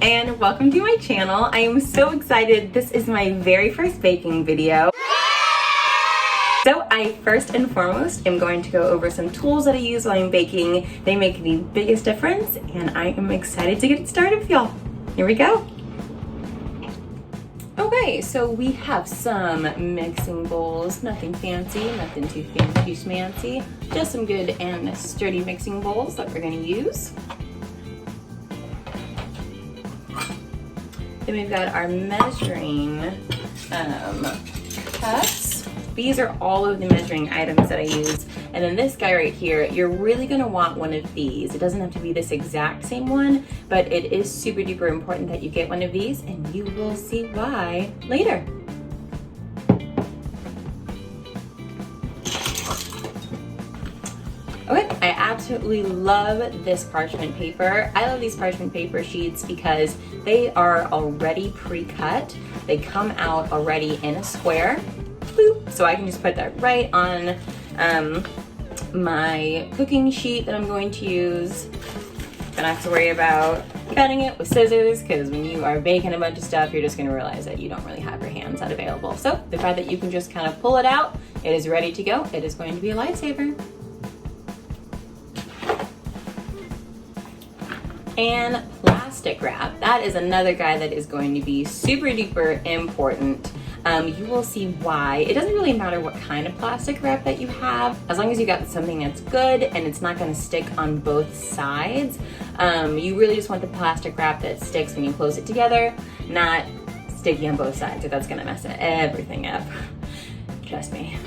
and welcome to my channel. I am so excited. This is my very first baking video. So I first and foremost am going to go over some tools that I use while I'm baking. They make the biggest difference and I am excited to get it started with y'all. Here we go. Okay, so we have some mixing bowls, nothing fancy, nothing too schmancy, just some good and sturdy mixing bowls that we're gonna use. Then we've got our measuring cups. These are all of the measuring items that I use. And then this guy right here, you're really gonna want one of these. It doesn't have to be this exact same one, but it is super duper important that you get one of these, and you will see why later. Okay, I absolutely love this parchment paper. I love these parchment paper sheets because they are already pre-cut. They come out already in a square. Boop. So I can just put that right on my cooking sheet that I'm going to use. Don't have to worry about cutting it with scissors, because when you are baking a bunch of stuff, you're just going to realize that you don't really have your hands that available. So the fact that you can just kind of pull it out, it is ready to go. It is going to be a lifesaver. And plastic wrap. That is another guy that is going to be super duper important. You will see why. It doesn't really matter what kind of plastic wrap that you have, as long as you got something that's good and it's not going to stick on both sides. You really just want the plastic wrap that sticks when you close it together, not sticky on both sides, or that's going to mess everything up. Trust me.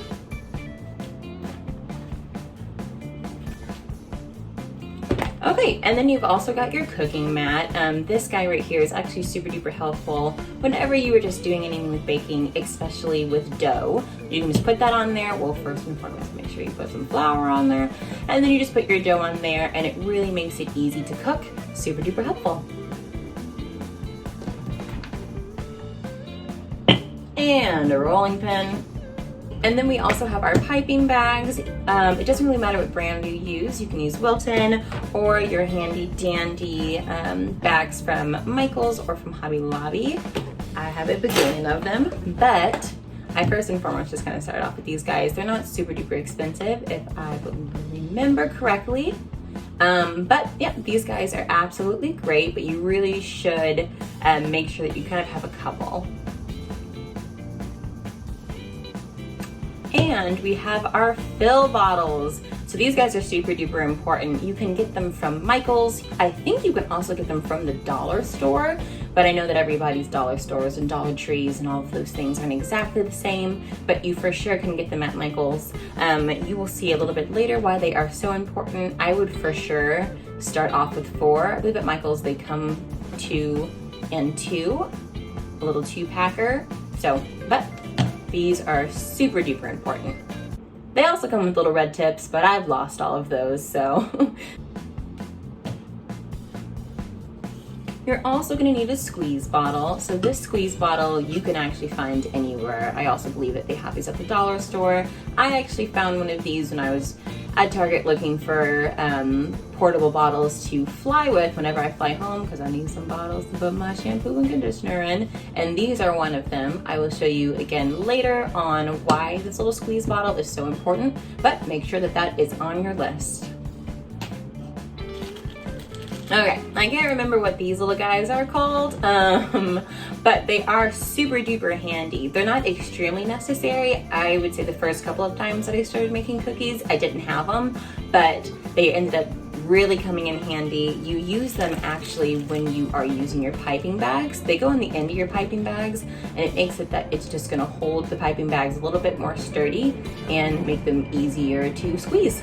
Okay, and then you've also got your cooking mat. This guy right here is actually super duper helpful whenever you are just doing anything with baking, especially with dough. You can just put that on there. Well, first and foremost, make sure you put some flour on there, and then you just put your dough on there, and it really makes it easy to cook. Super duper helpful. And a rolling pin. And then we also have our piping bags. It doesn't really matter what brand you use. You can use Wilton or your handy dandy bags from Michaels or from Hobby Lobby. I have a bajillion of them, but I first and foremost just kind of started off with these guys. They're not super duper expensive if I remember correctly. But yeah, these guys are absolutely great, but you really should make sure that you kind of have a couple. And we have our fill bottles. So these guys are super duper important. You can get them from Michaels. I think you can also get them from the dollar store, but I know that everybody's dollar stores and Dollar Trees and all of those things aren't exactly the same, but you for sure can get them at Michaels. You will see a little bit later why they are so important. I would for sure start off with 4. I believe at Michaels they come 2 and 2, a little 2-packer. So, but these are super duper important. They also come with little red tips, but I've lost all of those, so. You're also gonna need a squeeze bottle. So this squeeze bottle you can actually find anywhere. I also believe that they have these at the dollar store. I actually found one of these when I was at Target looking for portable bottles to fly with whenever I fly home, because I need some bottles to put my shampoo and conditioner in, and these are one of them. I will show you again later on why this little squeeze bottle is so important, but make sure that that is on your list. Okay, I can't remember what these little guys are called, but they are super duper handy. They're not extremely necessary. I would say the first couple of times that I started making cookies, I didn't have them, but they ended up really coming in handy. You use them actually when you are using your piping bags. They go on the end of your piping bags, and it makes it that it's just gonna hold the piping bags a little bit more sturdy and make them easier to squeeze.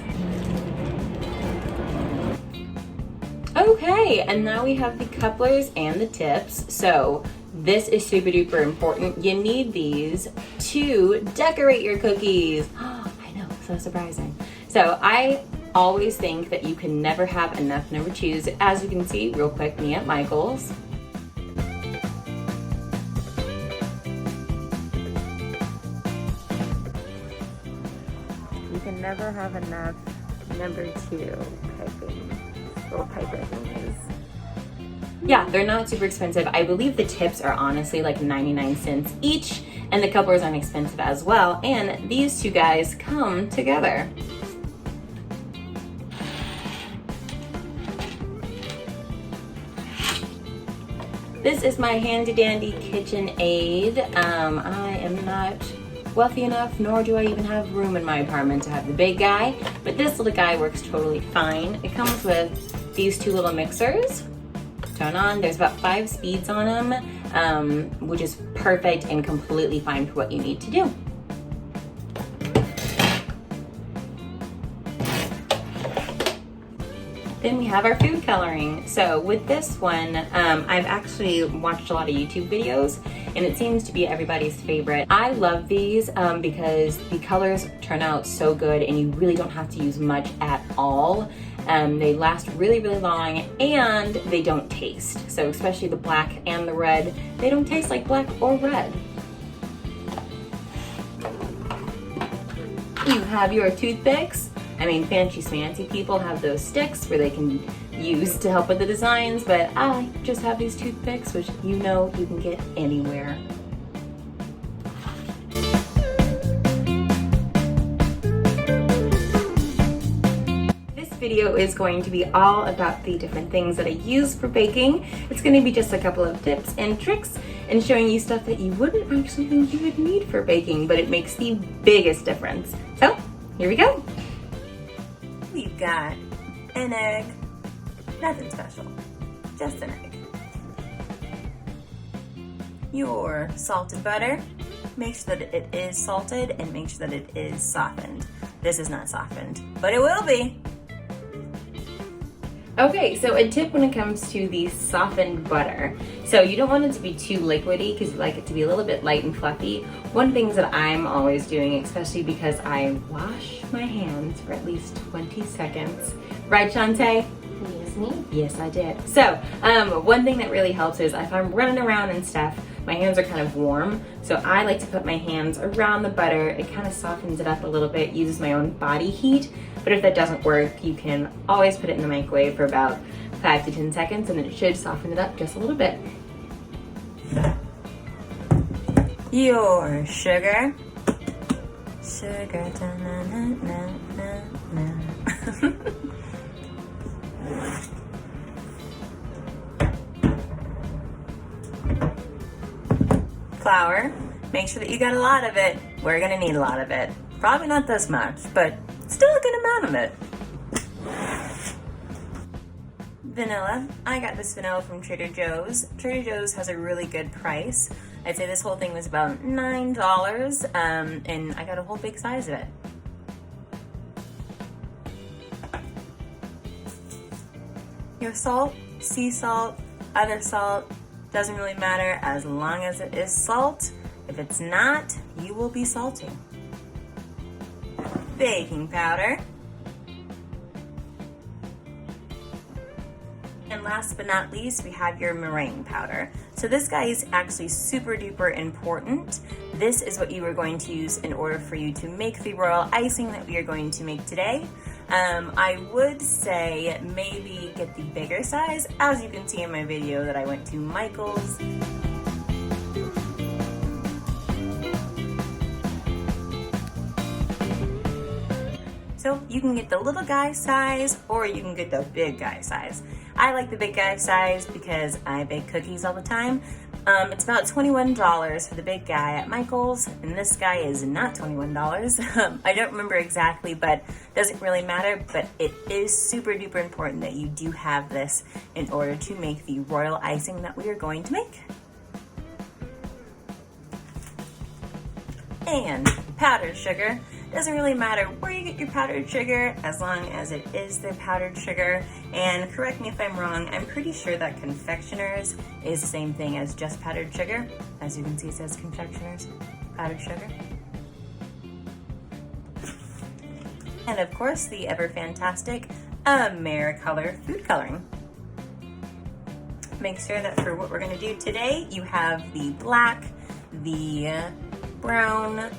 Okay, and now we have the couplers and the tips. So this is super duper important. You need these to decorate your cookies. Oh, I know, so surprising. So I always think that you can never have enough number 2s. As you can see real quick, me at Michaels. You can never have enough number 2 piping. Little pipe, I think is Yeah, they're not super expensive. I believe the tips are honestly like 99 cents each, and the couplers aren't expensive as well. And these two guys come together. This is my handy dandy kitchen aid. I am not wealthy enough, nor do I even have room in my apartment to have the big guy, but this little guy works totally fine. It comes with these two little mixers. Turn on, there's about 5 speeds on them, which is perfect and completely fine for what you need to do. Then we have our food coloring. So with this one, I've actually watched a lot of YouTube videos and it seems to be everybody's favorite. I love these because the colors turn out so good and you really don't have to use much at all. They last really, really long and they don't taste. So especially the black and the red, they don't taste like black or red. You have your toothpicks. I mean, fancy people have those sticks where they can use to help with the designs, but I just have these toothpicks, which you know you can get anywhere. This video is going to be all about the different things that I use for baking. It's going to be just a couple of tips and tricks and showing you stuff that you wouldn't actually think you would need for baking, but it makes the biggest difference. So, here we go. We've got an egg, nothing special, just an egg. Your salted butter, make sure that it is salted and make sure that it is softened. This is not softened, but it will be. Okay, so a tip when it comes to the softened butter. So you don't want it to be too liquidy because you like it to be a little bit light and fluffy. One of the things that I'm always doing, especially because I wash my hands for at least 20 seconds. Right, Shantae? Yes, me? Yes, I did. So one thing that really helps is if I'm running around and stuff, my hands are kind of warm. So I like to put my hands around the butter. It kind of softens it up a little bit, uses my own body heat. But if that doesn't work, you can always put it in the microwave for about 5 to 10 seconds and it should soften it up just a little bit. Your sugar. Sugar. Flour. Make sure that you got a lot of it. We're gonna need a lot of it. Probably not this much, but still a good amount of it. Vanilla. I got this vanilla from Trader Joe's. Trader Joe's has a really good price. I'd say this whole thing was about $9, and I got a whole big size of it. Your salt, sea salt, other salt, doesn't really matter as long as it is salt. If it's not, you will be salty. Baking powder. And last but not least, we have your meringue powder. So this guy is actually super duper important. This is what you are going to use in order for you to make the royal icing that we are going to make today. I would say maybe get the bigger size. As you can see in my video that I went to Michael's. So you can get the little guy size or you can get the big guy size. I like the big guy size because I bake cookies all the time. It's about $21 for the big guy at Michael's, and this guy is not $21. I don't remember exactly, but it doesn't really matter, but it is super duper important that you do have this in order to make the royal icing that we are going to make. And powdered sugar. Doesn't really matter where you get your powdered sugar as long as it is the powdered sugar. And correct me if I'm wrong, I'm pretty sure that confectioners is the same thing as just powdered sugar. As you can see, it says confectioners, powdered sugar. And of course, the ever fantastic Americolor food coloring. Make sure that for what we're gonna do today, you have the black, the brown,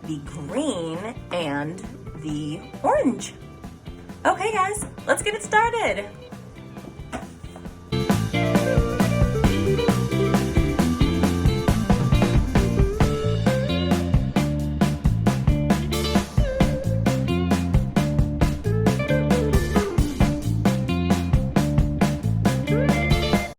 the green, and the orange. Okay guys, let's get it started.